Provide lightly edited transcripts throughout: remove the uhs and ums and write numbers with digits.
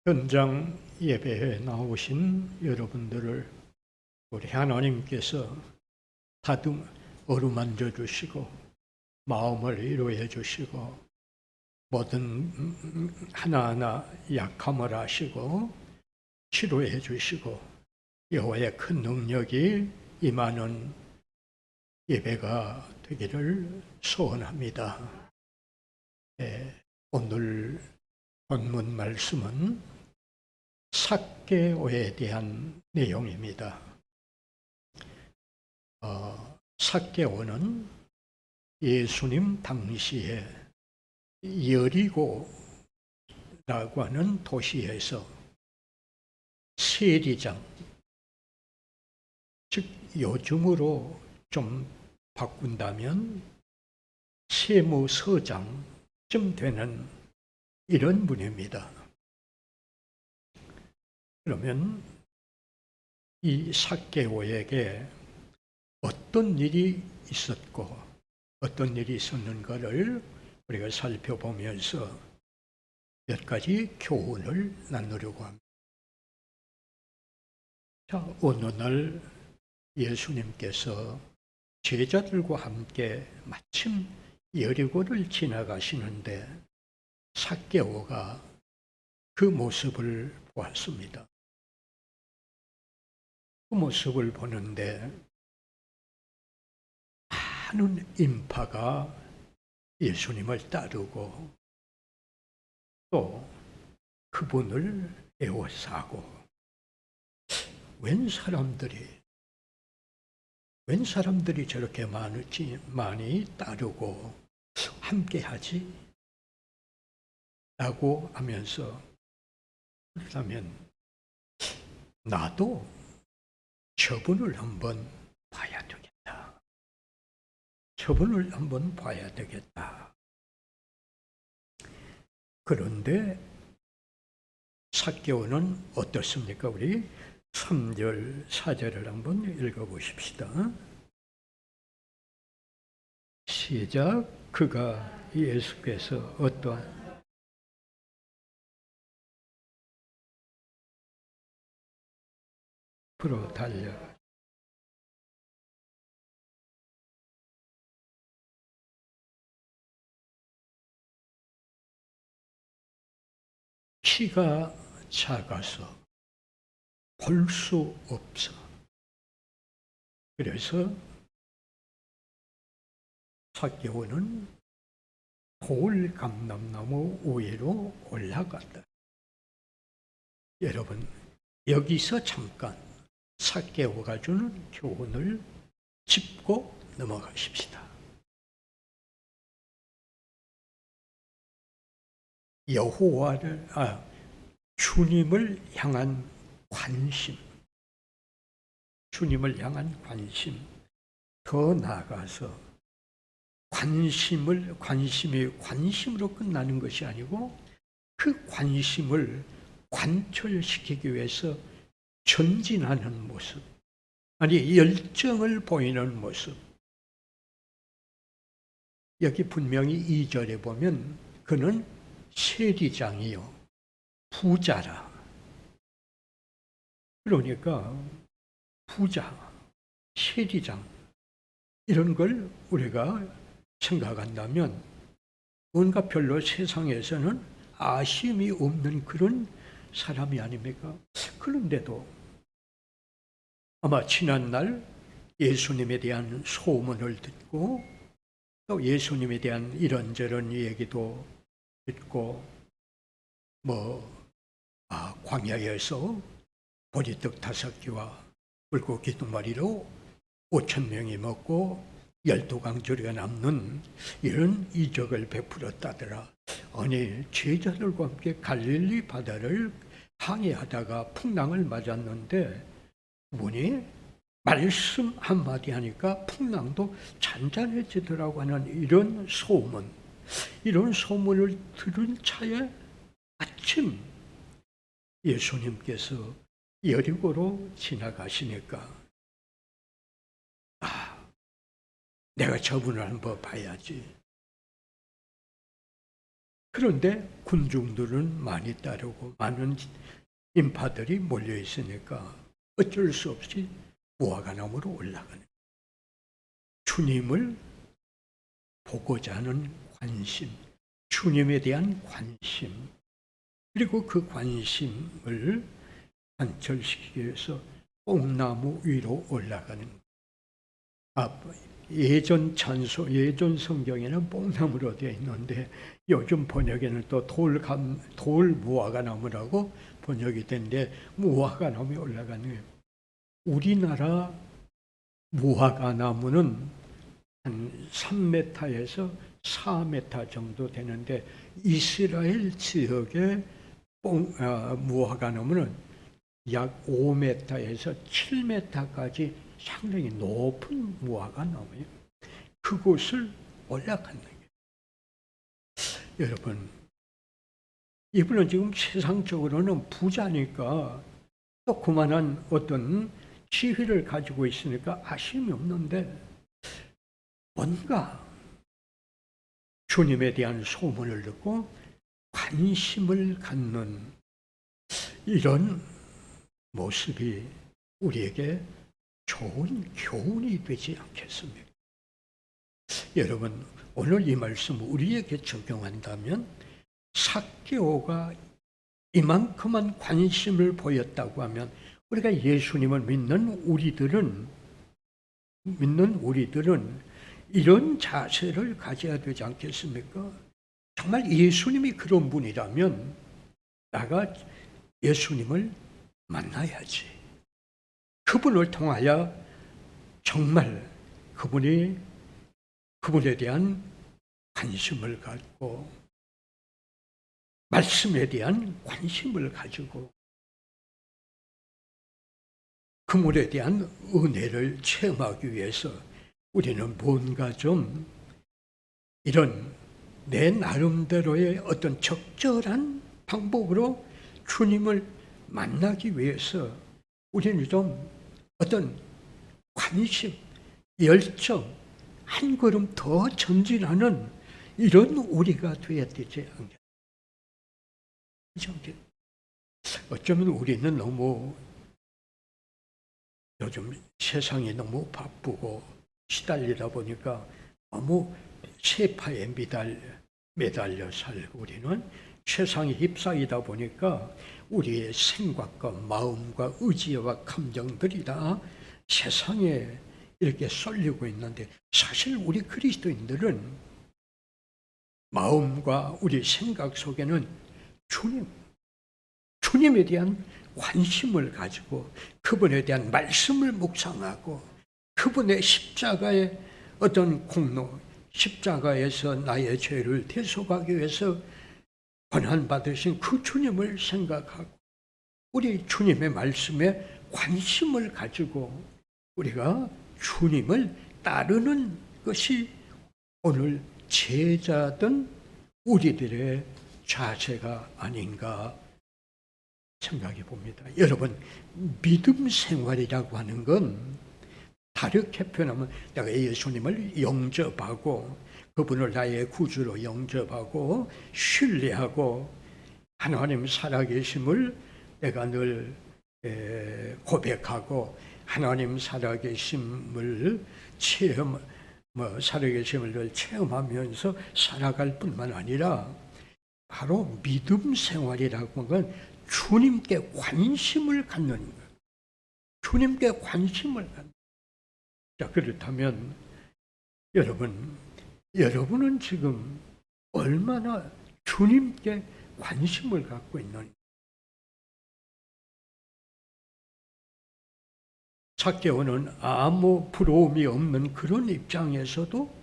현장 예배에 나오신 여러분들을 우리 하나님께서 다듬 어루만져 주시고 마음을 위로해 주시고 모든 하나하나 약함을 아시고 치료해 주시고 여호와의 큰 능력이 임하는 예배가 되기를 소원합니다. 오늘 본문 말씀은 삭개오에 대한 내용입니다. 삭개오는 예수님 당시에 여리고라고 하는 도시에서 세리장, 즉 요즘으로 좀 바꾼다면 세무서장쯤 되는 이런 분입니다. 그러면 이 삭개오에게 어떤 일이 있었고 어떤 일이 있었는가를 우리가 살펴보면서 몇 가지 교훈을 나누려고 합니다. 자, 어느 날 예수님께서 제자들과 함께 마침 여리고를 지나가시는데 삭개오가 그 모습을 보았습니다. 그 모습을 보는데 많은 인파가 예수님을 따르고 또 그분을 애워싸고 웬 사람들이 저렇게 많이 따르고 함께하지? 라고 하면서 그렇다면 나도 저분을 한번 봐야 되겠다. 저분을 한번 봐야 되겠다. 그런데 삭개오는 어떻습니까? 우리 3절, 4절을 한번 읽어보십시다. 시작. 그가 예수께서 어떠한 앞으로 달려가 키가 작아서 볼 수 없어. 그래서 삭개오는 돌감람나무 위로 올라갔다. 여러분, 여기서 잠깐 삭개오가 주는 교훈을 짚고 넘어가십시다. 주님을 향한 관심, 주님을 향한 관심, 더 나아가서 관심이 관심으로 끝나는 것이 아니고 그 관심을 관철시키기 위해서 전진하는 모습, 아니 열정을 보이는 모습. 여기 분명히 2절에 보면 그는 세리장이요 부자라. 그러니까 부자, 세리장 이런 걸 우리가 생각한다면 뭔가 별로 세상에서는 아쉬움이 없는 그런 사람이 아닙니까? 그런데도 아마 지난날 예수님에 대한 소문을 듣고 또 예수님에 대한 이런저런 얘기도 듣고 광야에서 보리떡 5개와 물고기 2마리로 5,000명이 먹고 12강조리가 남는 이런 이적을 베풀었다더라. 아니 제자들과 함께 갈릴리 바다를 항해하다가 풍랑을 맞았는데 그분이 말씀 한마디 하니까 풍랑도 잔잔해지더라고 하는 이런 소문을 들은 차에 마침 예수님께서 여리고로 지나가시니까 내가 저분을 한번 봐야지. 그런데 군중들은 많이 따르고 많은 인파들이 몰려 있으니까 어쩔 수 없이 무화과나무로 올라가는, 주님을 보고자 하는 관심, 주님에 대한 관심, 그리고 그 관심을 관철시키기 위해서 뽕나무 위로 올라가는 예전 찬소, 예전 성경에는 뽕나무로 되어 있는데 요즘 번역에는 또 돌 무화과나무라고 번역이 된데 무화과나무에 올라가는 거예요. 우리나라 무화과나무는 한 3m에서 4m 정도 되는데 이스라엘 지역의 무화과나무는 약 5m에서 7m까지 상당히 높은 무화과나무예요. 그곳을 올라가는 거예요. 여러분, 이분은 지금 세상적으로는 부자니까 또 그만한 어떤 지위를 가지고 있으니까 아쉬움이 없는데 뭔가 주님에 대한 소문을 듣고 관심을 갖는 이런 모습이 우리에게 좋은 교훈이 되지 않겠습니까? 여러분, 오늘 이 말씀 우리에게 적용한다면 삭개오가 이만큼만 관심을 보였다고 하면 우리가 예수님을 믿는 우리들은 이런 자세를 가져야 되지 않겠습니까? 정말 예수님이 그런 분이라면 나가 예수님을 만나야지. 그분을 통하여 정말 그분에 대한 관심을 갖고 말씀에 대한 관심을 가지고 그분에 대한 은혜를 체험하기 위해서 우리는 뭔가 좀 이런 내 나름대로의 어떤 적절한 방법으로 주님을 만나기 위해서 우리는 좀 어떤 관심, 열정, 한 걸음 더 전진하는 이런 우리가 되어야 되지 않겠죠? 어쩌면 우리는 너무 요즘 세상이 너무 바쁘고 시달리다 보니까 너무 세파에 매달려 살고 우리는 세상에 휩싸이다 보니까 우리의 생각과 마음과 의지와 감정들이 다 세상에 이렇게 쏠리고 있는데 사실 우리 그리스도인들은 마음과 우리 생각 속에는 주님에 대한 관심을 가지고 그분에 대한 말씀을 묵상하고 그분의 십자가의 어떤 공로, 십자가에서 나의 죄를 대속하기 위해서 고난받으신 그 주님을 생각하고 우리 주님의 말씀에 관심을 가지고 우리가 주님을 따르는 것이 오늘 제자든 우리들의 자세가 아닌가 생각해 봅니다. 여러분, 믿음 생활이라고 하는 건 다르게 표현하면 내가 예수님을 영접하고 그분을 나의 구주로 영접하고 신뢰하고 하나님 살아계심을 내가 늘 고백하고 하나님 살아계심을 살아계심을 늘 체험하면서 살아갈 뿐만 아니라 바로 믿음 생활이라고 하는 건 주님께 관심을 갖는 것. 주님께 관심을 갖는. 자, 그렇다면 여러분은 지금 얼마나 주님께 관심을 갖고 있느냐? 삭개오는 아무 부러움이 없는 그런 입장에서도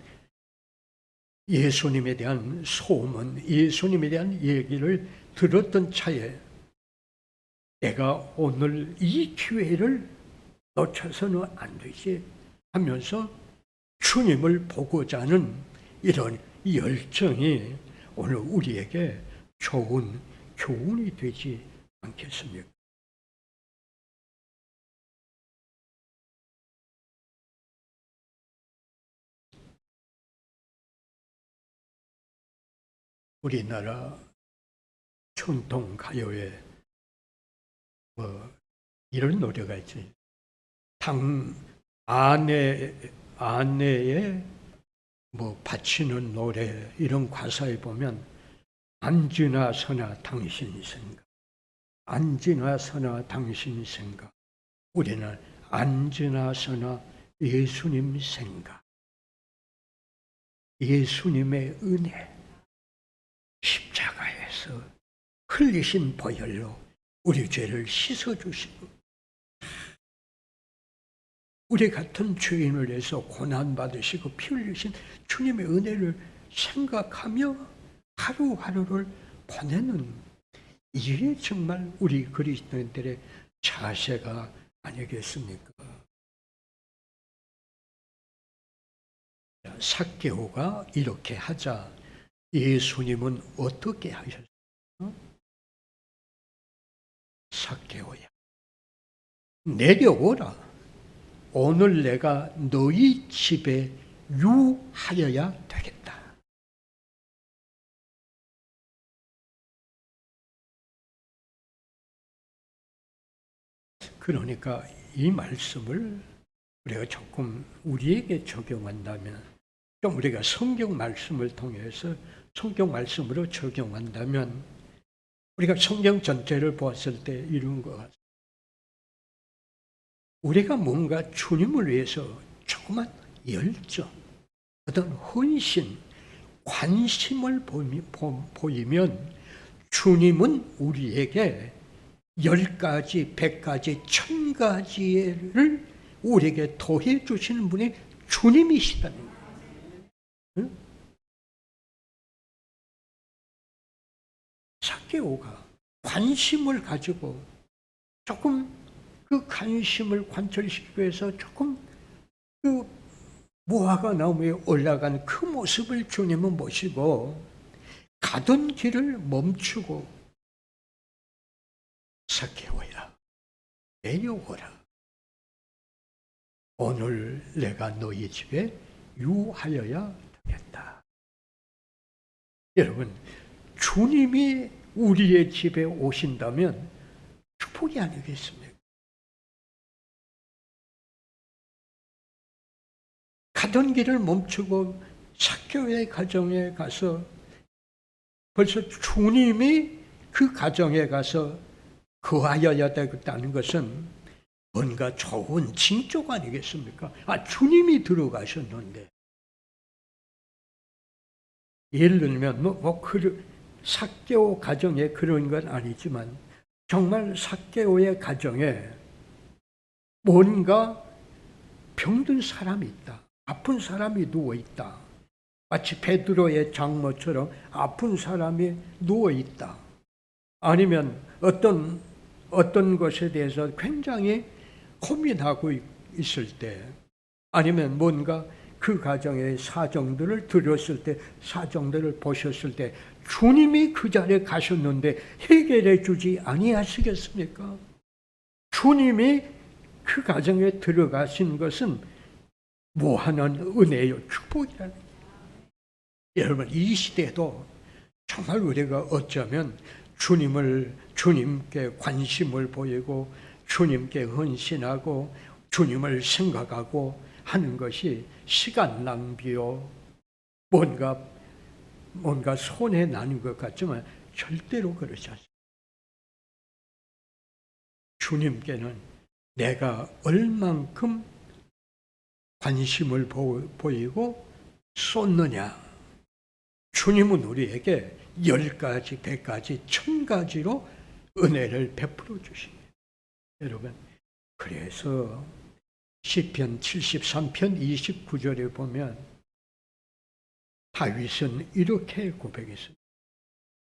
예수님에 대한 소문, 예수님에 대한 얘기를 들었던 차에 내가 오늘 이 기회를 놓쳐서는 안 되지 하면서 주님을 보고자 하는 이런 열정이 오늘 우리에게 좋은 교훈이 되지 않겠습니까? 우리나라 전통 가요에 뭐 이런 노래가 있지. 아내의 뭐 바치는 노래 이런 가사에 보면 안지나 서나 당신 생각, 안지나 서나 당신 생각. 우리는 안지나 서나 예수님 생각, 예수님의 은혜, 십자가에서 흘리신 보혈로 우리 죄를 씻어주시고 우리 같은 죄인을 위해서 고난받으시고 피 흘리신 주님의 은혜를 생각하며 하루하루를 보내는 이게 정말 우리 그리스도인들의 자세가 아니겠습니까? 삭개오가 이렇게 하자 예수님은 어떻게 하셨어요? 삭개오야, 내려오라. 오늘 내가 너희 집에 유하여야 되겠다. 그러니까 이 말씀을 우리가 조금 우리에게 적용한다면, 좀 우리가 성경 말씀을 통해서 성경 말씀으로 적용한다면 우리가 성경 전체를 보았을 때 이런 것 같습니다. 우리가 뭔가 주님을 위해서 조그만 열정, 어떤 헌신, 관심을 보이면 주님은 우리에게 10가지, 100가지, 1000가지를 우리에게 더해 주시는 분이 주님이시다는 거예요. 응? 삭개오가 관심을 가지고 조금 그 관심을 관철시키기 위해서 조금 그 무화과 나무에 올라간 그 모습을 주님은 보시고 가던 길을 멈추고 삭개오야, 내려오라. 오늘 내가 너희 집에 유하여야 되겠다. 여러분, 주님이 우리의 집에 오신다면 축복이 아니겠습니까? 가던 길을 멈추고 삭개오의 가정에 가서 벌써 주님이 그 가정에 가서 거하여야 되겠다는 것은 뭔가 좋은 징조가 아니겠습니까? 주님이 들어가셨는데. 예를 들면 삭개오 가정에 그런 건 아니지만 정말 삭개오의 가정에 뭔가 병든 사람이 있다. 아픈 사람이 누워있다. 마치 베드로의 장모처럼 아픈 사람이 누워있다. 아니면 어떤 것에 대해서 굉장히 고민하고 있을 때, 아니면 뭔가 그 가정의 사정들을 들었을 때, 사정들을 보셨을 때 주님이 그 자리에 가셨는데 해결해 주지 아니하시겠습니까? 주님이 그 가정에 들어가신 것은 무한한 은혜요, 축복이라는 거예요. 여러분, 이 시대도 정말 우리가 어쩌면 주님께 관심을 보이고 주님께 헌신하고 주님을 생각하고 하는 것이 시간 낭비요, 뭔가 손해 나는 것 같지만 절대로 그렇지 않습니다. 주님께는 내가 얼만큼 관심을 보이고 쏟느냐, 주님은 우리에게 10가지, 100가지, 1000가지로 은혜를 베풀어 주십니다. 여러분, 그래서 시편 73편 29절에 보면 다윗은 이렇게 고백했습니다.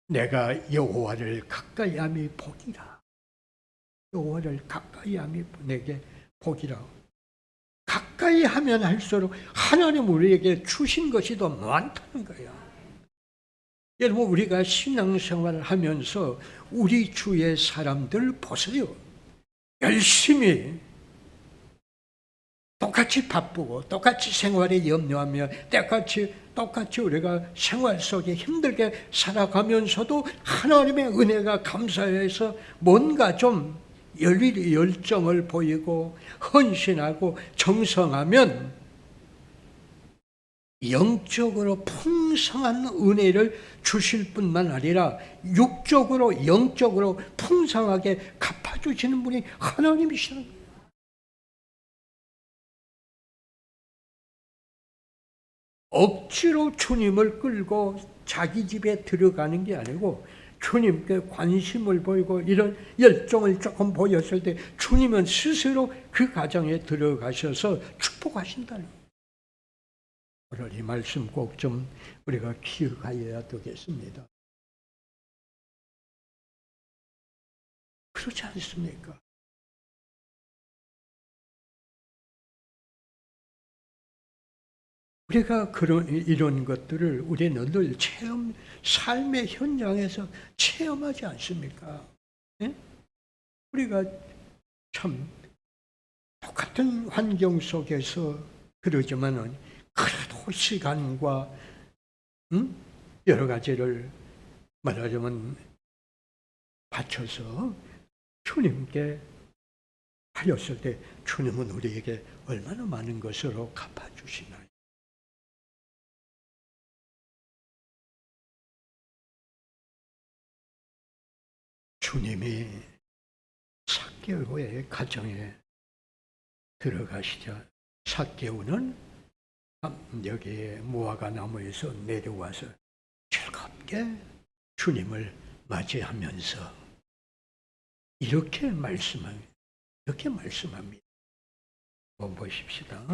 내가 여호와를 가까이 함이 복이라. 여호와를 가까이 함이 내게 복이라. 가까이 하면 할수록 하나님 우리에게 주신 것이 더 많다는 거야. 여러분, 우리가 신앙생활을 하면서 우리 주위의 사람들 보세요. 열심히 똑같이 바쁘고 똑같이 생활에 염려하며 똑같이 우리가 생활 속에 힘들게 살아가면서도 하나님의 은혜가 감사해서 뭔가 좀 열정을 보이고 헌신하고 정성하면 영적으로 풍성한 은혜를 주실 뿐만 아니라 육적으로 영적으로 풍성하게 갚아주시는 분이 하나님이시라는 거예요. 억지로 주님을 끌고 자기 집에 들어가는 게 아니고 주님께 관심을 보이고 이런 열정을 조금 보였을 때 주님은 스스로 그 가정에 들어가셔서 축복하신다는 거예요. 오늘 이 말씀 꼭 좀 우리가 기억하여야 되겠습니다. 그렇지 않습니까? 우리가 이런 것들을 우리는 늘 삶의 현장에서 체험하지 않습니까? 예? 우리가 참 똑같은 환경 속에서 그러지만은 그래도 시간과 여러 가지를 말하자면 바쳐서 주님께 하였을 때 주님은 우리에게 얼마나 많은 것으로 갚아주시나요? 주님이 삭개오의 가정에 들어가시자 삭개오는 여기 무화과 나무에서 내려와서 즐겁게 주님을 맞이하면서 이렇게 말씀합니다. 한번 보십시다.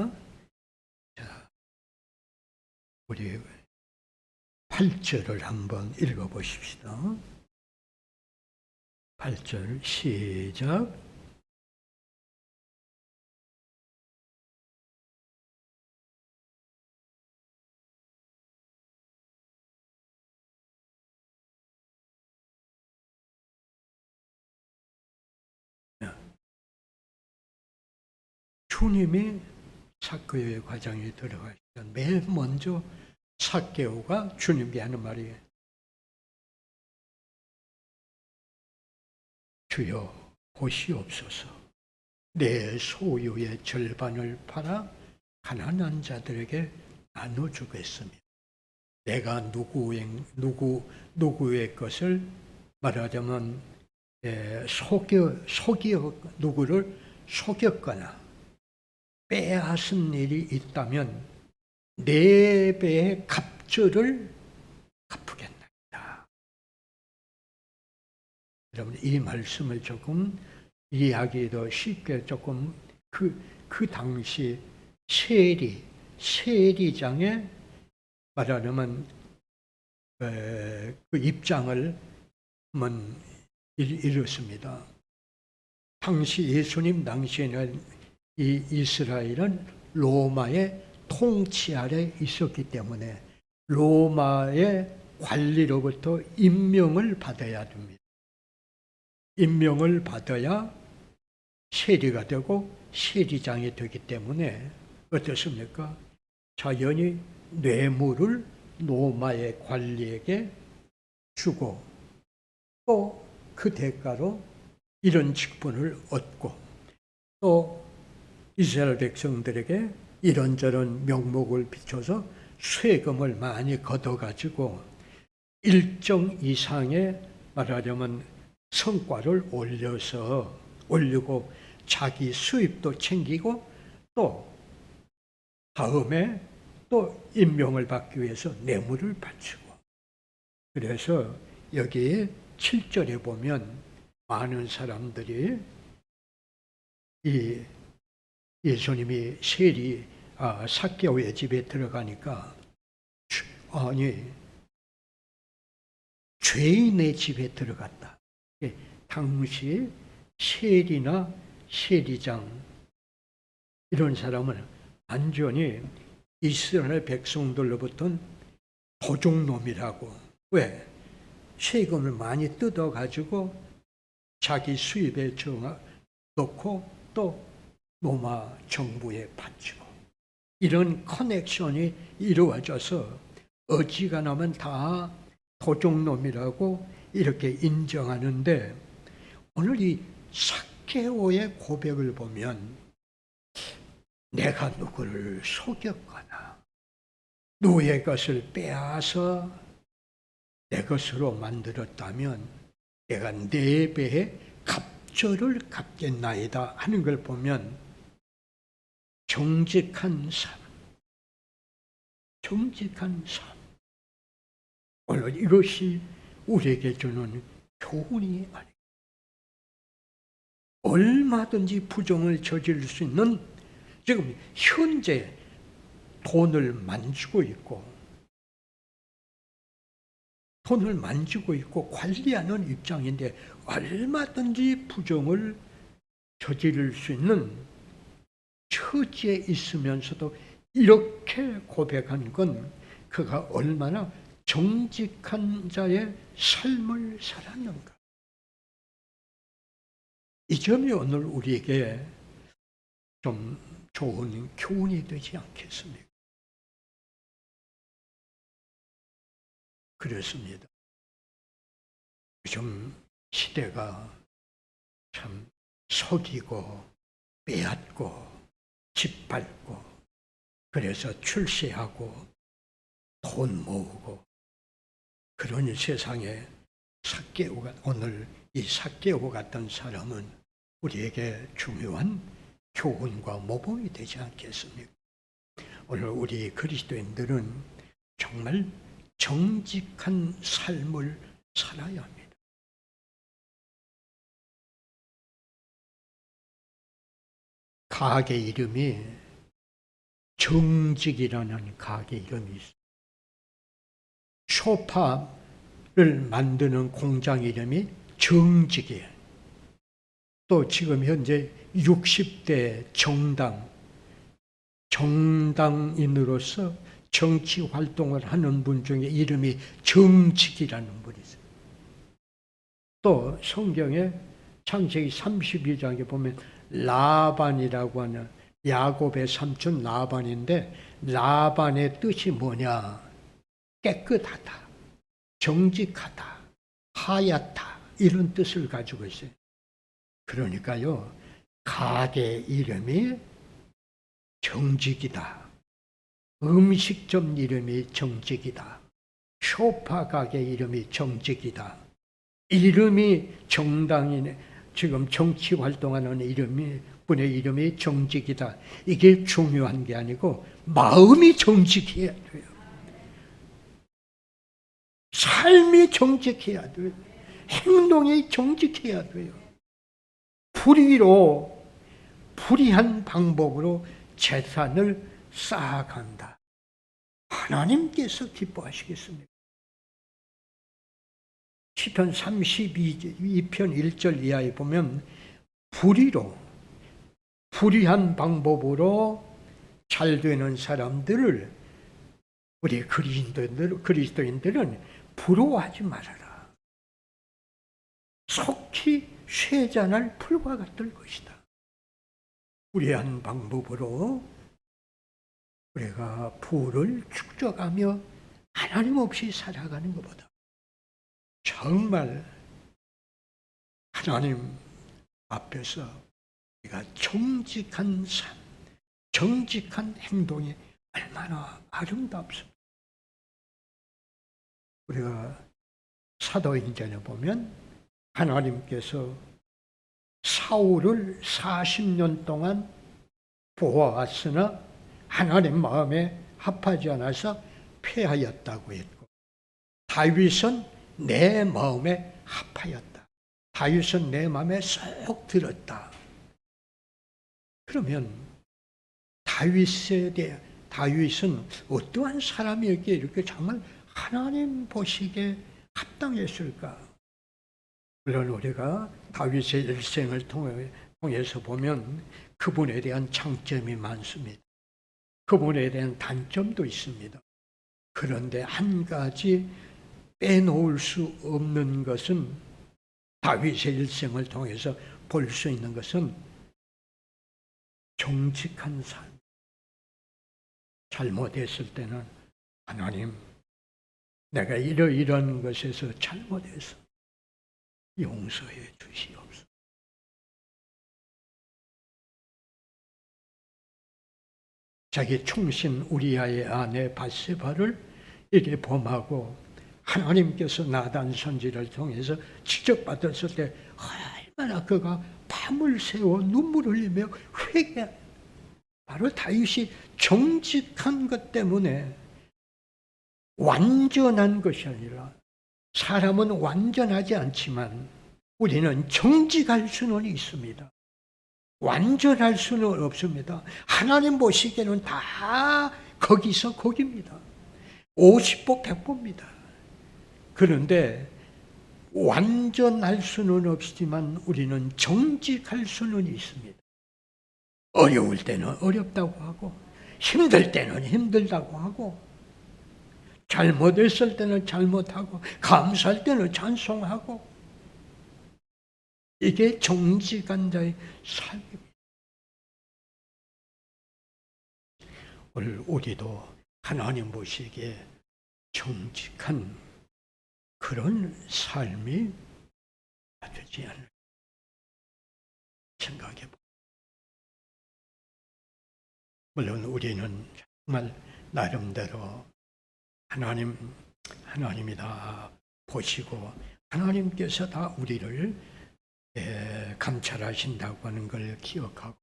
자, 우리 8절을 한번 읽어보십시다. 8절 시작. 주님이 삭개오의 과정에 들어가시던 맨 먼저 삭개오가 주님께 하는 말이에요. 주여 보시옵소서. 내 소유의 절반을 팔아 가난한 자들에게 나눠주겠습니다. 내가 누구의 것을 말하자면 누구를 속였거나 빼앗은 일이 있다면 4배의 갑절을 갚으겠나이다. 여러분 이 말씀을 조금 이해하기 더 쉽게 조금 그 당시 세리장에 말하자면 그 입장을 한번 이렇습니다. 당시 예수님 당시에는 이 이스라엘은 로마의 통치 아래 있었기 때문에 로마의 관리로부터 임명을 받아야 됩니다. 임명을 받아야 세리가 되고 세리장이 되기 때문에 어떻습니까? 자연히 뇌물을 로마의 관리에게 주고 또 그 대가로 이런 직분을 얻고 또 이스라엘 백성들에게 이런저런 명목을 비춰서 세금을 많이 걷어가지고 일정 이상의 말하자면 성과를 올리고 자기 수입도 챙기고 또 다음에 또 임명을 받기 위해서 뇌물을 바치고 그래서 여기에 7절에 보면 많은 사람들이 이 예수님이 삭개오의 집에 들어가니까 아니 죄인의 집에 들어갔다. 당시 세리나 세리장 이런 사람은 완전히 이스라엘 백성들로부터는 도둑놈이라고. 왜? 세금을 많이 뜯어가지고 자기 수입에 넣고 또 로마 정부에 바치고 이런 커넥션이 이루어져서 어지간하면 다 도적놈이라고 이렇게 인정하는데 오늘 이 삭개오의 고백을 보면 내가 누구를 속였거나 누구의 것을 빼앗아 내 것으로 만들었다면 내가 4배의 갑절을 갚겠나이다 하는 걸 보면 정직한 삶, 정직한 삶. 오늘 이것이 우리에게 주는 교훈이 아니에요. 얼마든지 부정을 저지를 수 있는 지금 현재 돈을 만지고 있고 관리하는 입장인데 얼마든지 부정을 저지를 수 있는 처지에 있으면서도 이렇게 고백한 건 그가 얼마나 정직한 자의 삶을 살았는가. 이 점이 오늘 우리에게 좀 좋은 교훈이 되지 않겠습니까? 그렇습니다. 요즘 시대가 참 속이고 빼앗고 짓밟고 그래서 출세하고 돈 모으고 그런 세상에 오늘 이 삭개오 같은 사람은 우리에게 중요한 교훈과 모범이 되지 않겠습니까? 오늘 우리 그리스도인들은 정말 정직한 삶을 살아야 합니다. 가게 이름이 정직이라는 가게 이름이 있어요. 소파를 만드는 공장 이름이 정직이에요. 또 지금 현재 60대 정당인으로서 정치 활동을 하는 분 중에 이름이 정직이라는 분이 있어요. 또 성경에 창세기 32장에 보면 라반이라고 하는 야곱의 삼촌 라반인데 라반의 뜻이 뭐냐? 깨끗하다, 정직하다, 하얗다 이런 뜻을 가지고 있어요. 그러니까요, 가게 이름이 정직이다. 음식점 이름이 정직이다. 소파 가게 이름이 정직이다. 이름이 정당인의 지금 정치 활동하는 분의 이름이 정직이다. 이게 중요한 게 아니고 마음이 정직해야 돼요. 삶이 정직해야 돼요. 행동이 정직해야 돼요. 불의한 방법으로 재산을 쌓아간다. 하나님께서 기뻐하시겠습니까? 시편 32편 1절 이하에 보면 불의한 방법으로 잘 되는 사람들을 우리 그리스도인들은 부러워하지 말아라. 속히 쇠잔할 풀과 같을 것이다. 불의한 방법으로 우리가 부를 축적하며 하나님 없이 살아가는 것보다 정말 하나님 앞에서 우리가 정직한 삶, 정직한 행동이 얼마나 아름답습니까? 우리가 사도행전에 보면 하나님께서 사울을 40년 동안 보아왔으나 하나님 마음에 합하지 않아서 패하였다고 했고, 다윗은 내 마음에 합하였다. 다윗은 내 마음에 쏙 들었다. 그러면 다윗은 어떠한 사람이었기에 이렇게 정말 하나님 보시기에 합당했을까? 물론 우리가 다윗의 일생을 통해서 보면 그분에 대한 장점이 많습니다. 그분에 대한 단점도 있습니다. 그런데 한 가지 빼놓을 수 없는 것은 다윗의 일생을 통해서 볼 수 있는 것은 정직한 삶. 잘못했을 때는 하나님, 내가 이런 것에서 잘못해서 용서해 주시옵소서. 자기 충신 우리아의 아내 밧세바를 이렇게 범하고 하나님께서 나단 선지를 통해서 직접 받았을 때 얼마나 그가 밤을 새워 눈물을 흘리며 회개. 바로 다윗이 정직한 것 때문에 완전한 것이 아니라, 사람은 완전하지 않지만 우리는 정직할 수는 있습니다. 완전할 수는 없습니다. 하나님 보시기에는 다 거기서 거기입니다. 50보 100보입니다. 그런데 완전할 수는 없지만 우리는 정직할 수는 있습니다. 어려울 때는 어렵다고 하고, 힘들 때는 힘들다고 하고, 잘못했을 때는 잘못하고, 감사할 때는 찬송하고, 이게 정직한 자의 삶입니다. 오늘 우리도 하나님 보시기에 정직한 그런 삶이 되지 않을까 생각해 봅니다. 물론 우리는 정말 나름대로 하나님이 다 보시고 하나님께서 다 우리를 감찰하신다고 하는 걸 기억하고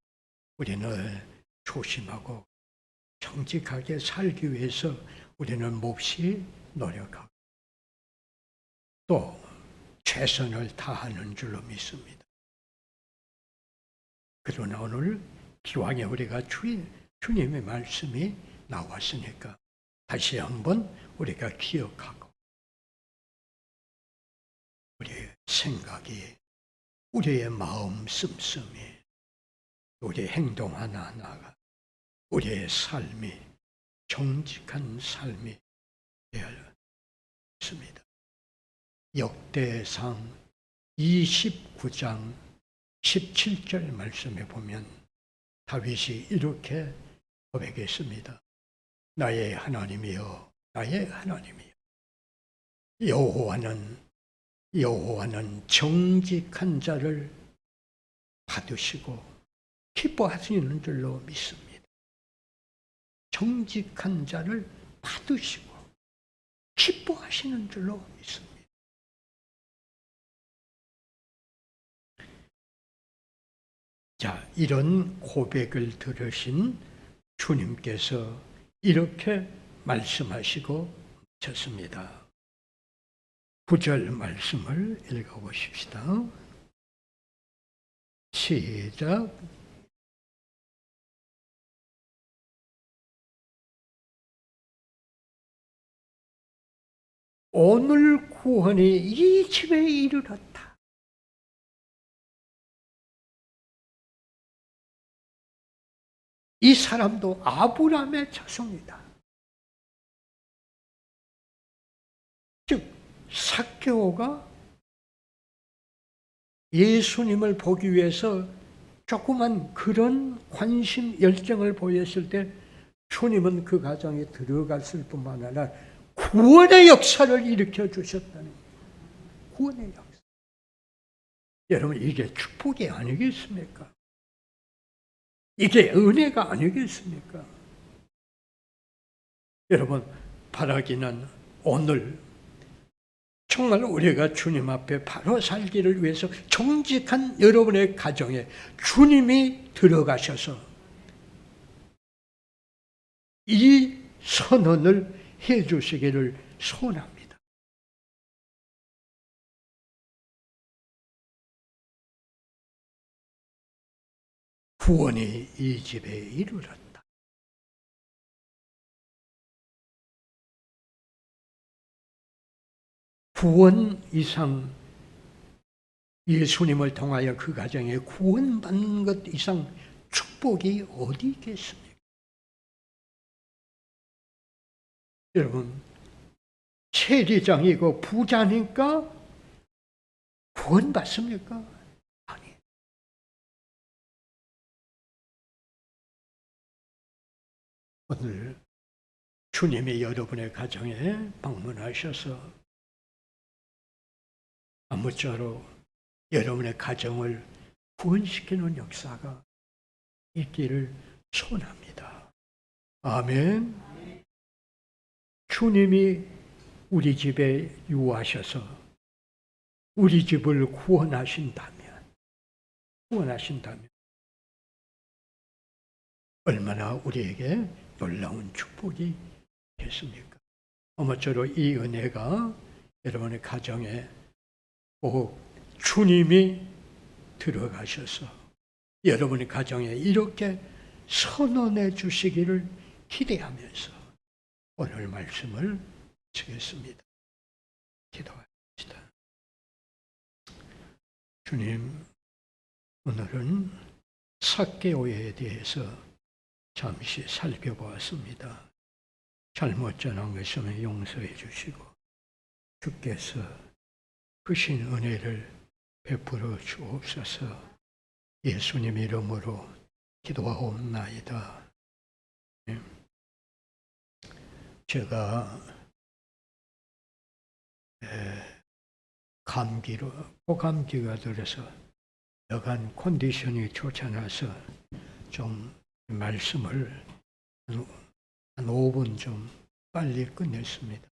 우리는 조심하고 정직하게 살기 위해서 우리는 몹시 노력하고 또 최선을 다하는 줄로 믿습니다. 그러나 오늘 기왕에 우리가 주님의 말씀이 나왔으니까 다시 한번 우리가 기억하고 우리의 생각이, 우리의 마음 씀씀이, 우리의 행동 하나하나가 우리의 삶이 정직한 삶이 되어야 했습니다. 역대상 29장 17절 말씀에 보면 다윗이 이렇게 고백했습니다. 나의 하나님이여, 나의 하나님이여. 여호와는 정직한 자를 받으시고 기뻐하시는 줄로 믿습니다. 정직한 자를 받으시고 기뻐하시는 줄로 믿습니다. 자, 이런 고백을 들으신 주님께서 이렇게 말씀하시고 쳤습니다. 9절 말씀을 읽어보십시다. 시작. 오늘 구원이 이 집에 이르렀다. 이 사람도 아브라함의 자손이다. 즉 삭개오가 예수님을 보기 위해서 조그만 그런 관심, 열정을 보였을 때 주님은 그 가정에 들어갔을 뿐만 아니라 구원의 역사를 일으켜 주셨다는 거예요. 구원의 역사. 여러분, 이게 축복이 아니겠습니까? 이게 은혜가 아니겠습니까? 여러분, 바라기는 오늘 정말 우리가 주님 앞에 바로 살기를 위해서 정직한 여러분의 가정에 주님이 들어가셔서 이 선언을 해 주시기를 소원합니다. 구원이 이 집에 이르렀다. 구원 이상, 예수님을 통하여 그 가정에 구원받는 것 이상 축복이 어디 있겠습니까? 여러분, 세리장이고 부자니까 구원받습니까? 아니. 오늘 주님이 여러분의 가정에 방문하셔서 아무쪼록 여러분의 가정을 구원시키는 역사가 있기를 소원합니다. 아멘. 주님이 우리 집에 유하셔서 우리 집을 구원하신다면 얼마나 우리에게 놀라운 축복이 됐습니까? 아무쪼록 이 은혜가 여러분의 가정에 꼭 주님이 들어가셔서 여러분의 가정에 이렇게 선언해 주시기를 기대하면서 오늘 말씀을 마치겠습니다. 기도합시다. 주님, 오늘은 삭개오에 대해서 잠시 살펴보았습니다. 잘못 전한 것이면 용서해 주시고 주께서 크신 은혜를 베풀어 주옵소서. 예수님 이름으로 기도하옵나이다. 제가 고감기가 들어서 여간 컨디션이 좋지 않아서 좀 말씀을 한 5분 좀 빨리 끝냈습니다.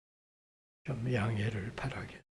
좀 양해를 바라겠습니다.